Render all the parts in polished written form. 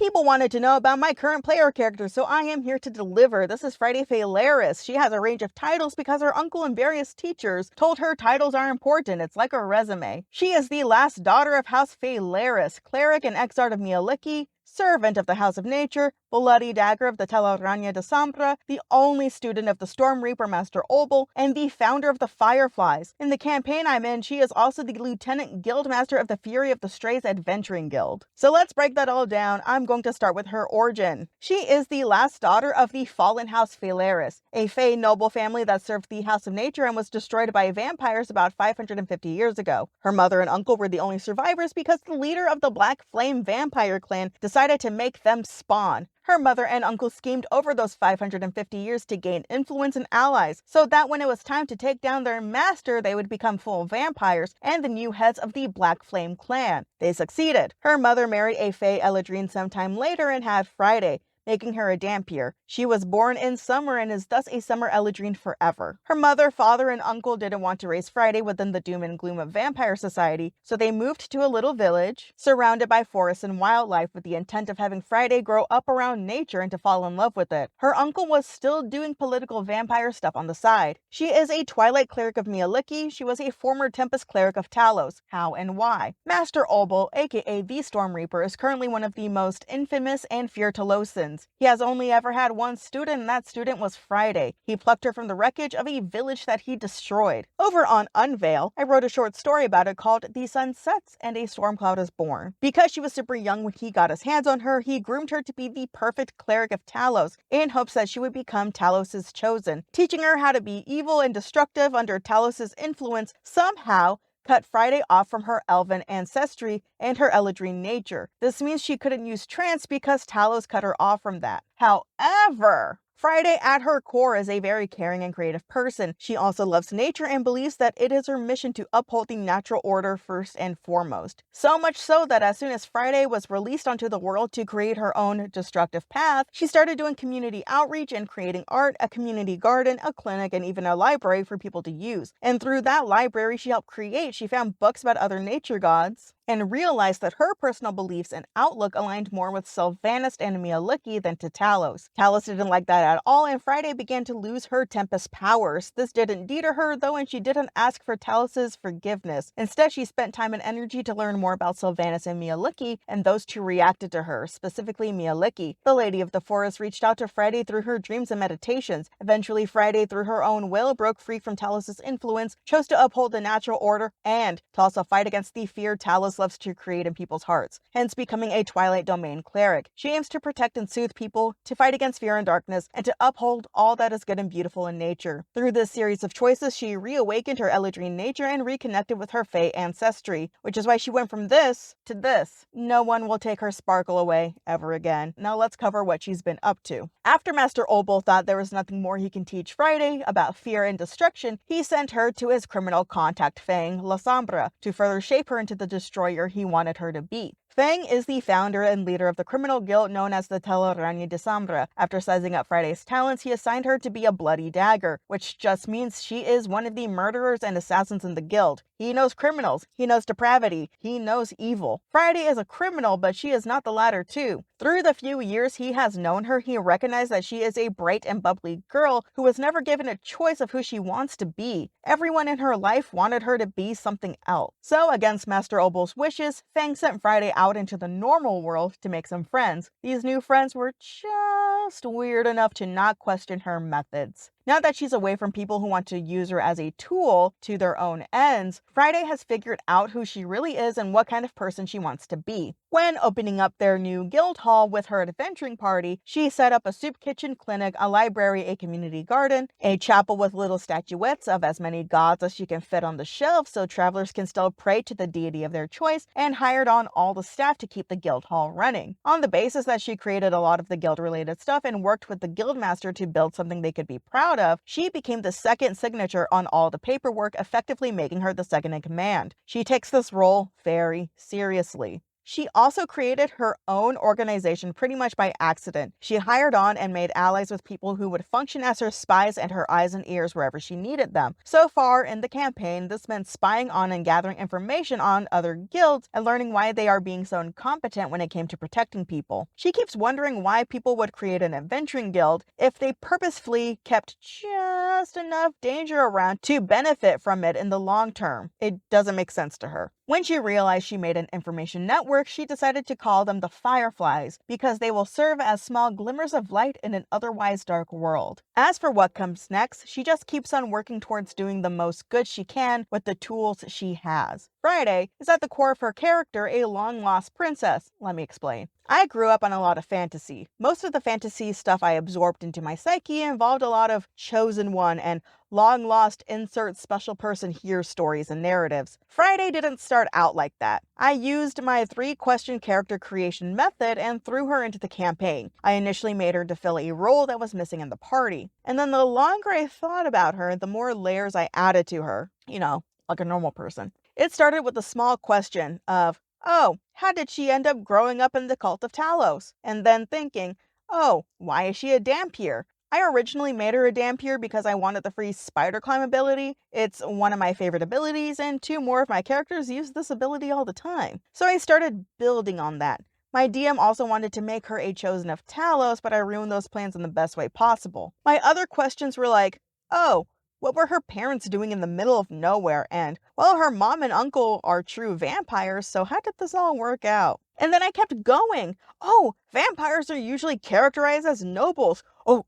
People wanted to know about my current player character, so I am here to deliver. This is Friday Faelaris. She has a range of titles because her uncle and various teachers told her titles are important. It's like a resume. She is the last daughter of House Faelaris, cleric and exarch of Mieliki, servant of the House of Nature, bloody dagger of the Telaraña de Sombra, the only student of the Storm Reaper Master Obel, and the founder of the Fireflies. In the campaign I'm in, she is also the Lieutenant Guildmaster of the Fury of the Strays Adventuring Guild. So let's break that all down. I'm going to start with her origin. She is the last daughter of the fallen House Faelaris, a Fey noble family that served the House of Nature and was destroyed by vampires about 550 years ago. Her mother and uncle were the only survivors because the leader of the Black Flame Vampire clan decided to make them spawn. Her mother and uncle schemed over those 550 years to gain influence and allies, so that when it was time to take down their master, they would become full vampires and the new heads of the Black Flame clan. They succeeded. Her mother married a Fey Eladrine sometime later and had Friday, making her a Dampier. She was born in summer and is thus a Summer Eladrine forever. Her mother, father, and uncle didn't want to raise Friday within the doom and gloom of vampire society, so they moved to a little village, surrounded by forests and wildlife, with the intent of having Friday grow up around nature and to fall in love with it. Her uncle was still doing political vampire stuff on the side. She is a Twilight Cleric of Mieliki. She was a former Tempest Cleric of Talos. How and why? Master Obel, aka the Storm Reaper, is currently one of the most infamous and feared Talosans. He has only ever had one student, and that student was Friday. He plucked her from the wreckage of a village that he destroyed. Over on Unveil, I wrote a short story about it called The Sun Sets and a Storm Cloud is Born. Because she was super young when he got his hands on her, he groomed her to be the perfect cleric of Talos in hopes that she would become Talos' chosen, teaching her how to be evil and destructive under Talos' influence. Somehow cut Friday off from her elven ancestry and her Eladrine nature. This means she couldn't use trance because Talos cut her off from that. However, Friday at her core is a very caring and creative person. She also loves nature and believes that it is her mission to uphold the natural order first and foremost. So much so that as soon as Friday was released onto the world to create her own destructive path, she started doing community outreach and creating art, a community garden, a clinic, and even a library for people to use. And through that library she helped create, she found books about other nature gods and realized that her personal beliefs and outlook aligned more with Sylvanas and Mieliki than to Talos. Talos didn't like that at all, and Friday began to lose her Tempest powers. This didn't deter her, though, and she didn't ask for Talos' forgiveness. Instead, she spent time and energy to learn more about Sylvanas and Mieliki, and those two reacted to her, specifically Mieliki. The Lady of the Forest reached out to Friday through her dreams and meditations. Eventually, Friday, through her own will, broke free from Talos' influence, chose to uphold the natural order, and to also fight against the fear Talos loves to create in people's hearts, hence becoming a Twilight Domain cleric. She aims to protect and soothe people, to fight against fear and darkness, and to uphold all that is good and beautiful in nature. Through this series of choices, she reawakened her Eladrine nature and reconnected with her Fey ancestry, which is why she went from this to this. No one will take her sparkle away ever again. Now let's cover what she's been up to. After Master Obel thought there was nothing more he can teach Friday about fear and destruction, he sent her to his criminal contact Fang, La Sombra, to further shape her into the destroyer he wanted her to be. Fang is the founder and leader of the criminal guild known as the Telaraña de Sombra. After sizing up Friday's talents, he assigned her to be a bloody dagger, which just means she is one of the murderers and assassins in the guild. He knows criminals, he knows depravity, he knows evil. Friday is a criminal, but she is not the latter too. Through the few years he has known her, he recognized that she is a bright and bubbly girl who was never given a choice of who she wants to be. Everyone in her life wanted her to be something else. So, against Master Obel's wishes, Fang sent Friday out into the normal world to make some friends. These new friends were just weird enough to not question her methods. Now that she's away from people who want to use her as a tool to their own ends, Friday has figured out who she really is and what kind of person she wants to be. When opening up their new guild hall with her adventuring party, she set up a soup kitchen, clinic, a library, a community garden, a chapel with little statuettes of as many gods as she can fit on the shelf so travelers can still pray to the deity of their choice, and hired on all the staff to keep the guild hall running. On the basis that she created a lot of the guild-related stuff and worked with the guildmaster to build something they could be proud of, she became the second signature on all the paperwork, effectively making her the second in command. She takes this role very seriously. She also created her own organization pretty much by accident. She hired on and made allies with people who would function as her spies and her eyes and ears wherever she needed them. So far in the campaign, this meant spying on and gathering information on other guilds and learning why they are being so incompetent when it came to protecting people. She keeps wondering why people would create an adventuring guild if they purposefully kept just enough danger around to benefit from it in the long term. It doesn't make sense to her. When she realized she made an information network, she decided to call them the Fireflies because they will serve as small glimmers of light in an otherwise dark world. As for what comes next, she just keeps on working towards doing the most good she can with the tools she has. Friday is at the core of her character a long-lost princess. Let me explain. I grew up on a lot of fantasy. Most of the fantasy stuff I absorbed into my psyche involved a lot of chosen one and long-lost insert special person here stories and narratives. Friday didn't start out like that. I used my 3-question character creation method and threw her into the campaign. I initially made her to fill a role that was missing in the party. And then the longer I thought about her, the more layers I added to her. Like a normal person. It started with a small question of, oh, how did she end up growing up in the cult of Talos? And then thinking, oh, why is she a Dampier? I originally made her a Dampier because I wanted the free spider climb ability. It's one of my favorite abilities, and 2 more of my characters use this ability all the time. So I started building on that. My DM also wanted to make her a chosen of Talos, but I ruined those plans in the best way possible. My other questions were like, oh, what were her parents doing in the middle of nowhere? And, well, her mom and uncle are true vampires, so how did this all work out? And then I kept going. Oh, vampires are usually characterized as nobles. Oh,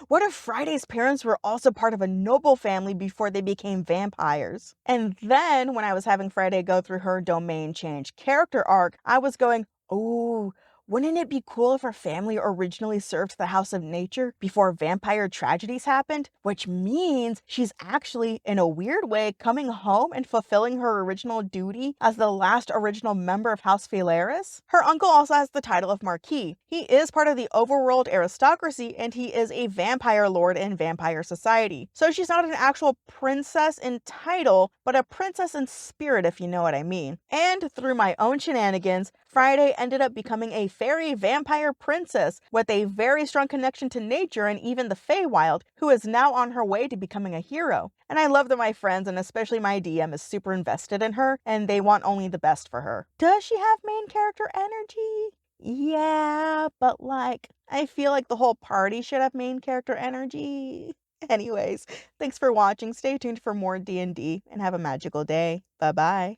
what if Friday's parents were also part of a noble family before they became vampires? And then, when I was having Friday go through her domain change character arc, I was going, oh, wouldn't it be cool if her family originally served the House of Nature before vampire tragedies happened? Which means she's actually, in a weird way, coming home and fulfilling her original duty as the last original member of House Faelaris? Her uncle also has the title of Marquis. He is part of the overworld aristocracy and he is a vampire lord in vampire society. So she's not an actual princess in title, but a princess in spirit, if you know what I mean. And through my own shenanigans, Friday ended up becoming a fairy vampire princess with a very strong connection to nature and even the Feywild, who is now on her way to becoming a hero. And I love that my friends, and especially my DM, is super invested in her, and they want only the best for her. Does she have main character energy? Yeah, but I feel like the whole party should have main character energy. Anyways, thanks for watching. Stay tuned for more D&D, and have a magical day. Bye-bye.